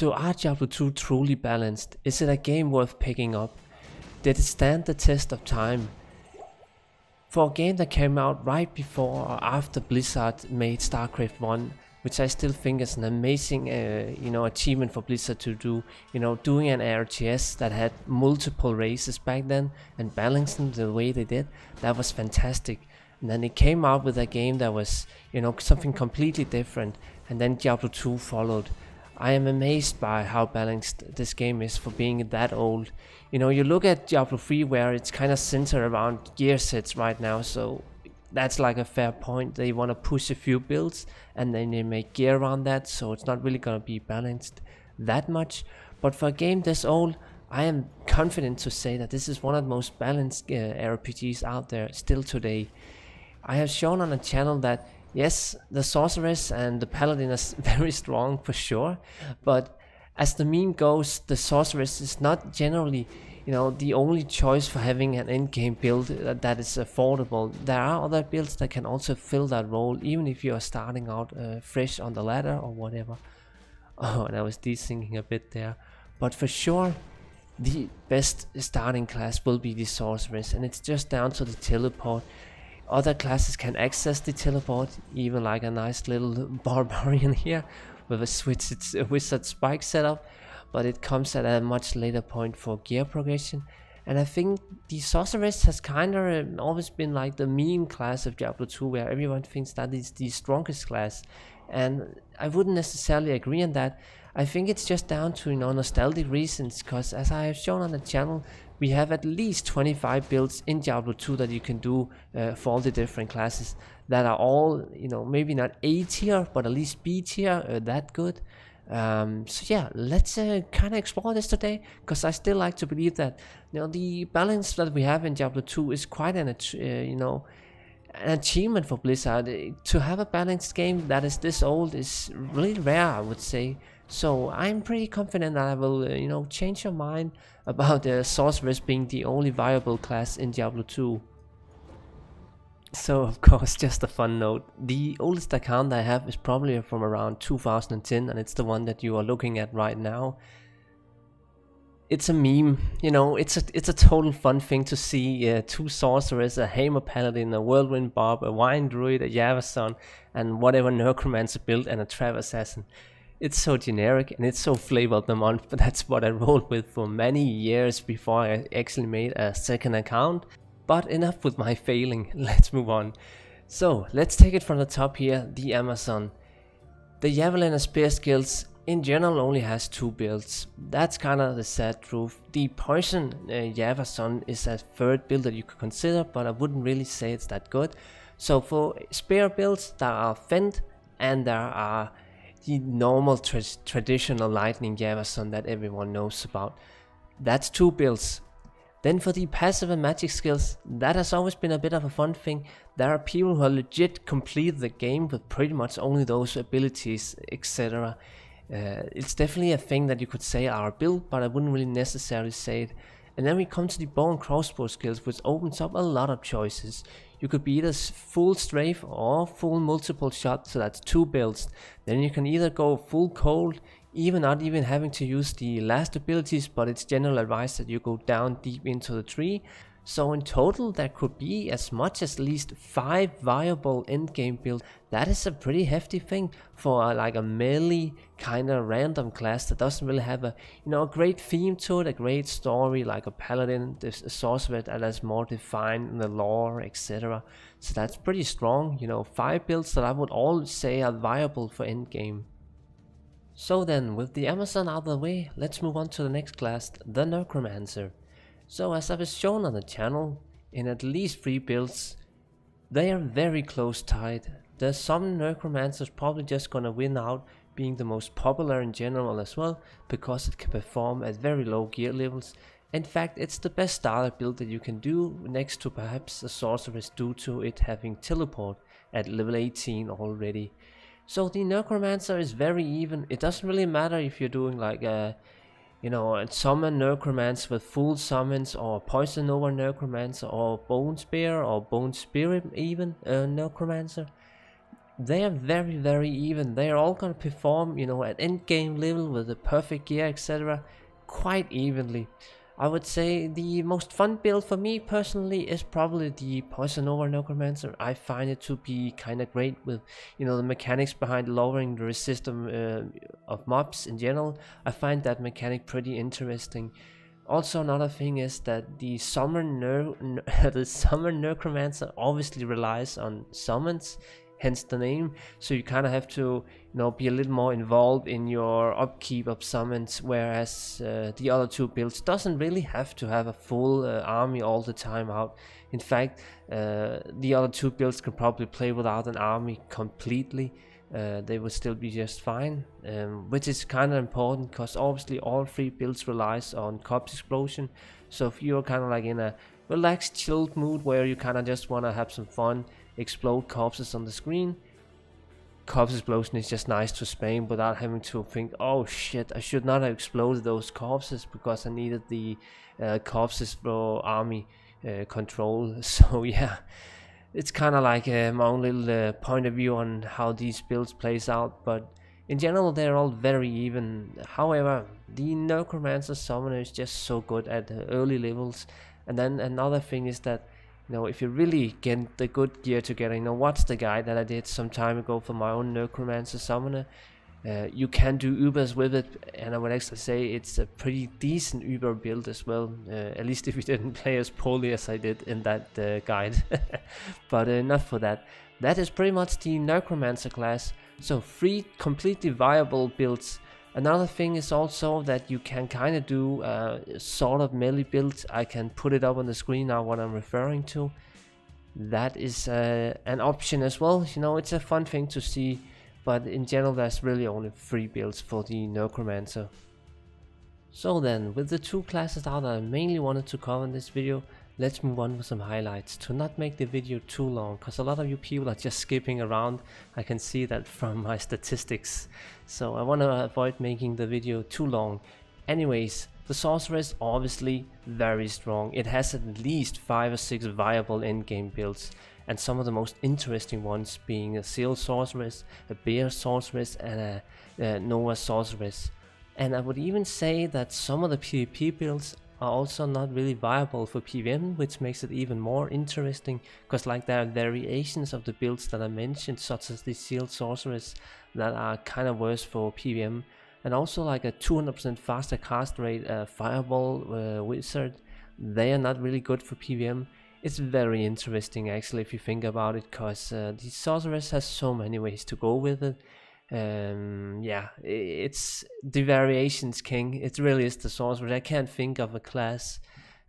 So are Diablo 2 truly balanced? Is it a game worth picking up? Did it stand the test of time? For a game that came out right before or after Blizzard made StarCraft 1, which I still think is an amazing achievement for Blizzard to do, doing an RTS that had multiple races back then and balancing the way they did, that was fantastic. And then it came out with a game that was, something completely different, and then Diablo 2 followed. I am amazed by how balanced this game is for being that old. You look at Diablo 3 where it's kind of centered around gear sets right now, so that's like a fair point. They want to push a few builds and then they make gear around that, so it's not really going to be balanced that much. But for a game this old, I am confident to say that this is one of the most balanced RPGs out there still today. I have shown on the channel that yes, the Sorceress and the Paladin is very strong for sure, but as the meme goes, the Sorceress is not generally, the only choice for having an endgame build that is affordable. There are other builds that can also fill that role, even if you are starting out fresh on the ladder or whatever. Oh, and I was de-syncing a bit there. But for sure, the best starting class will be the Sorceress, and it's just down to the teleport. Other classes can access the teleport, even like a nice little barbarian here with a wizard spike setup, but it comes at a much later point for gear progression. And I think the Sorceress has kind of always been like the meme class of Diablo 2, where everyone thinks that is the strongest class, and I wouldn't necessarily agree on that. I think it's just down to nostalgic reasons, because as I have shown on the channel, we have at least 25 builds in Diablo 2 that you can do for all the different classes that are all, maybe not A tier, but at least B tier, that good. So yeah, let's kind of explore this today, because I still like to believe that the balance that we have in Diablo 2 is quite an achievement for Blizzard. To have a balanced game that is this old is really rare, I would say. So I'm pretty confident that I will, change your mind about the Sorceress being the only viable class in Diablo 2. So of course, just a fun note, the oldest account I have is probably from around 2010, and it's the one that you are looking at right now. It's a meme, it's a total fun thing to see two Sorcerers, a Hammer Paladin, a Whirlwind Barb, a Wine Druid, a Yavason, and whatever Necromancer build, and a Trap Assassin. It's so generic and it's so flavor of the month, but that's what I rolled with for many years before I actually made a second account. But enough with my failing, let's move on. So let's take it from the top here, the Amazon. The Javelin and Spear skills in general only has two builds. That's kind of the sad truth. The Poison Yavason is a third build that you could consider, but I wouldn't really say it's that good. So for spear builds, there are Fend and there are the normal traditional Lightning Yavason that everyone knows about. That's two builds. Then for the passive and magic skills, that has always been a bit of a fun thing. There are people who are legit complete the game with pretty much only those abilities, etc. It's definitely a thing that you could say are a build, but I wouldn't really necessarily say it. And then we come to the bow and crossbow skills, which opens up a lot of choices. You could be either full strafe or full multiple shot, so that's two builds. Then you can either go full cold, not even having to use the last abilities, but it's general advice that you go down deep into the tree. So in total there could be as much as at least 5 viable endgame builds. That is a pretty hefty thing for like a melee kind of random class that doesn't really have a a great theme to it, a great story like a paladin, a sorcerer that is more defined in the lore, etc. So that's pretty strong, 5 builds that I would all say are viable for endgame. So then, with the Amazon out of the way, let's move on to the next class, the Necromancer. So as I was shown on the channel, in at least 3 builds, they are very close tied. There's some Necromancers probably just gonna win out, being the most popular in general as well, because it can perform at very low gear levels. In fact, it's the best starter build that you can do, next to perhaps a Sorceress due to it having teleport at level 18 already. So the Necromancer is very even. It doesn't really matter if you're doing like a summon Necromancer with full summons, or Poison over Necromancer, or Bone Spear, or Bone Spirit even Necromancer. they are very even. They are all gonna perform, you know, at end game level with the perfect gear, etc., quite evenly. I would say the most fun build for me personally is probably the Poison Over Necromancer. I find it to be kind of great with, you know, the mechanics behind lowering the resistance of mobs in general. I find that mechanic pretty interesting. Also, another thing is that the the Summon Necromancer obviously relies on summons, hence the name. So you kind of have to, you know, be a little more involved in your upkeep of summons, whereas the other two builds doesn't really have to have a full army all the time out. In fact, the other two builds can probably play without an army completely. They would still be just fine, which is kind of important because obviously all three builds relies on corpse explosion. So if you're kind of like in a relaxed, chilled mood where you kind of just want to have some fun, explode corpses on the screen, corpse explosion is just nice to spam without having to think, oh shit, I should not have exploded those corpses because I needed the corpses for army control. So yeah, it's kind of like my own little point of view on how these builds plays out, but in general they're all very even. However, the Necromancer Summoner is just so good at the early levels. And then another thing is that, you know, if you really get the good gear together, you know, what's the guide that I did some time ago for my own Necromancer Summoner, you can do Ubers with it, and I would actually say it's a pretty decent Uber build as well, at least if you didn't play as poorly as I did in that guide. But enough for that. That is pretty much the Necromancer class, so 3 completely viable builds. Another thing is also that you can kind of do sort of melee builds. I can put it up on the screen now what I'm referring to. That is an option as well. You know, it's a fun thing to see. But in general, there's really only 3 builds for the Necromancer. So then, with the 2 classes out that I mainly wanted to cover in this video, let's move on with some highlights to not make the video too long, because a lot of you people are just skipping around. I can see that from my statistics. So I want to avoid making the video too long. Anyways, the Sorceress obviously very strong. It has at least 5 or 6 viable endgame builds, and some of the most interesting ones being a Seal Sorceress, a Bear Sorceress, and a Nova Sorceress. And I would even say that some of the PvP builds are also not really viable for PvM, which makes it even more interesting, because like there are variations of the builds that I mentioned, such as the Seal Sorceress, that are kind of worse for PvM, and also like a 200% faster cast rate Fireball Wizard. They are not really good for PvM. It's very interesting actually if you think about it, because the Sorceress has so many ways to go with it. Yeah, it's the variations king. It really is the Sorceress. I can't think of a class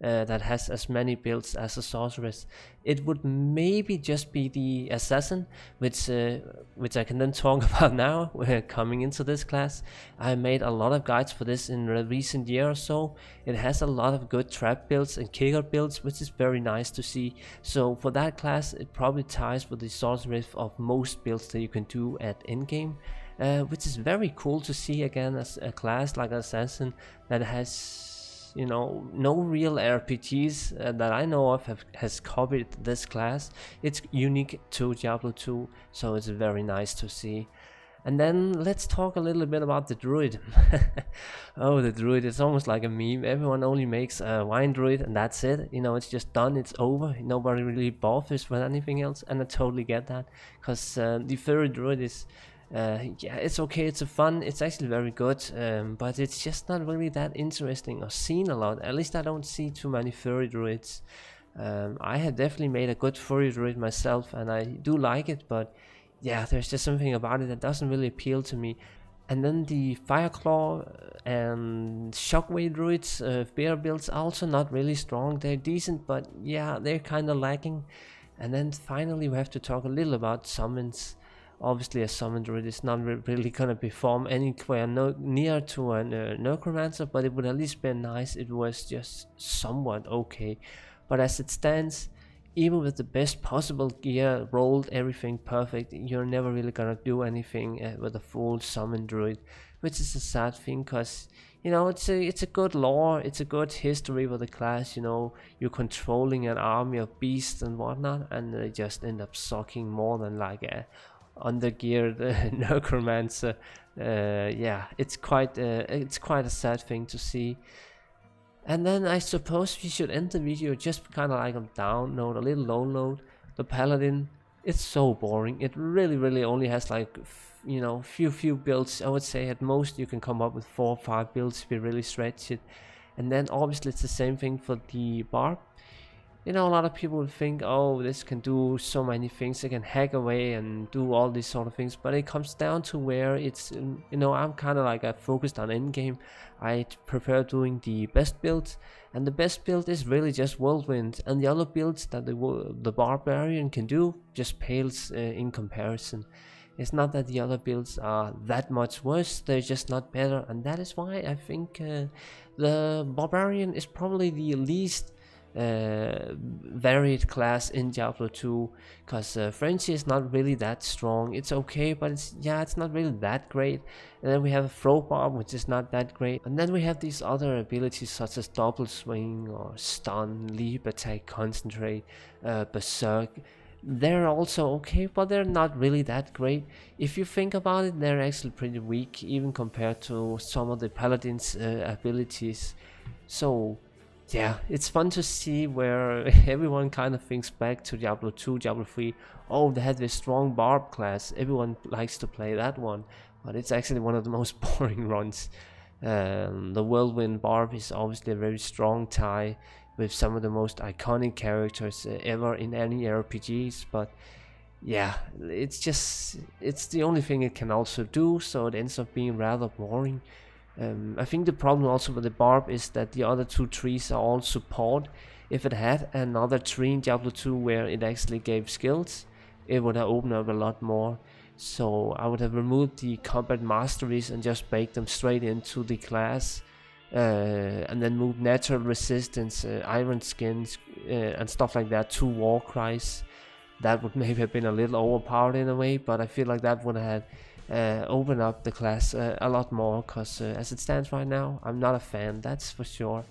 that has as many builds as a Sorceress. It would maybe just be the Assassin, which I can then talk about now. Coming into this class, I made a lot of guides for this in the recent year or so. It has a lot of good trap builds and kicker builds, which is very nice to see. So for that class, it probably ties with the Sorceress of most builds that you can do at endgame, which is very cool to see again as a class like Assassin that has, you know, no real RPGs that I know of has copied this class. It's unique to Diablo 2, so it's very nice to see. And then let's talk a little bit about the Druid. Oh, the Druid, it's almost like a meme. Everyone only makes a wine Druid and that's it. You know, it's just done, it's over. Nobody really bothers with anything else, and I totally get that, because the furry Druid is yeah, it's okay, it's fun, it's actually very good, but it's just not really that interesting or seen a lot. At least I don't see too many furry druids. I have definitely made a good furry druid myself and I do like it, but yeah, there's just something about it that doesn't really appeal to me. And then the Fireclaw and Shockwave druids, bear builds are also not really strong. They're decent, but yeah, they're kind of lacking. And then finally we have to talk a little about summons. Obviously a summon druid is not really gonna perform anywhere near to a necromancer, but it would at least be nice if it was just somewhat okay. But as it stands, even with the best possible gear, rolled everything perfect, you're never really gonna do anything with a full summon druid, which is a sad thing, because you know, it's a good lore, it's a good history for the class. You know, you're controlling an army of beasts and whatnot, and they just end up sucking more than like a undergeared necromancer. Yeah, it's quite a sad thing to see. And then I suppose we should end the video just kind of like on down note, a little low note. The paladin, it's so boring. It really only has like you know, few builds. I would say at most you can come up with 4 or 5 builds if you really stretch it. And then obviously it's the same thing for the barb. You know, a lot of people will think, oh, this can do so many things, it can hack away and do all these sort of things, but it comes down to where it's, you know, I'm kind of like focused on endgame. I prefer doing the best builds, and the best build is really just whirlwind, and the other builds that the barbarian can do just pales in comparison. It's not that the other builds are that much worse, they're just not better, and that is why I think the barbarian is probably the least varied class in Diablo 2, because Frenzy is not really that strong. It's okay, but it's not really that great. And then we have a throw bomb, which is not that great, and then we have these other abilities such as double swing or stun, leap attack, concentrate, berserk. They're also okay, but they're not really that great. If you think about it, they're actually pretty weak even compared to some of the paladin's abilities. So yeah, it's fun to see where everyone kind of thinks back to Diablo 2, Diablo 3. Oh, they had this strong barb class, everyone likes to play that one, but it's actually one of the most boring runs. The whirlwind barb is obviously a very strong tie with some of the most iconic characters ever in any RPGs, but yeah, it's the only thing it can also do, so it ends up being rather boring. I think the problem also with the barb is that the other 2 trees are all support. If it had another tree in Diablo 2 where it actually gave skills, it would have opened up a lot more. So I would have removed the combat masteries and just baked them straight into the class, and then moved natural resistance, iron skins, and stuff like that to war cries. That would maybe have been a little overpowered in a way, but I feel like that would have open up the class a lot more, because as it stands right now, I'm not a fan, that's for sure.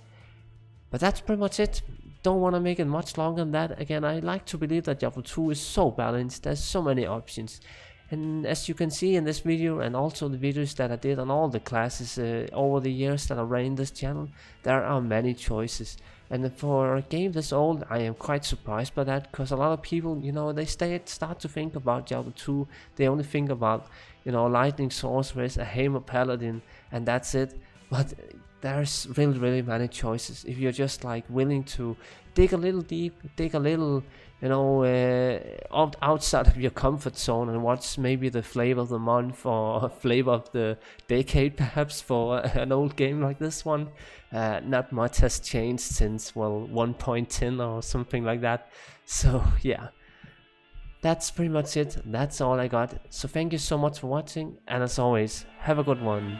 But that's pretty much it. Don't want to make it much longer than that. Again, I like to believe that Diablo 2 is so balanced, there's so many options. And as you can see in this video, and also the videos that I did on all the classes over the years that I ran this channel, there are many choices. And for a game this old, I am quite surprised by that, because a lot of people, you know, they start to think about Diablo 2, they only think about, you know, Lightning Sorceress, a Hammer Paladin, and that's it. But there's really many choices if you're just like willing to dig a little deep, dig a little, you know, outside of your comfort zone, and watch maybe the flavor of the month or flavor of the decade perhaps for an old game like this one. Not much has changed since, well, 1.10 or something like that. So yeah, that's pretty much it. That's all I got. So thank you so much for watching, and as always, have a good one.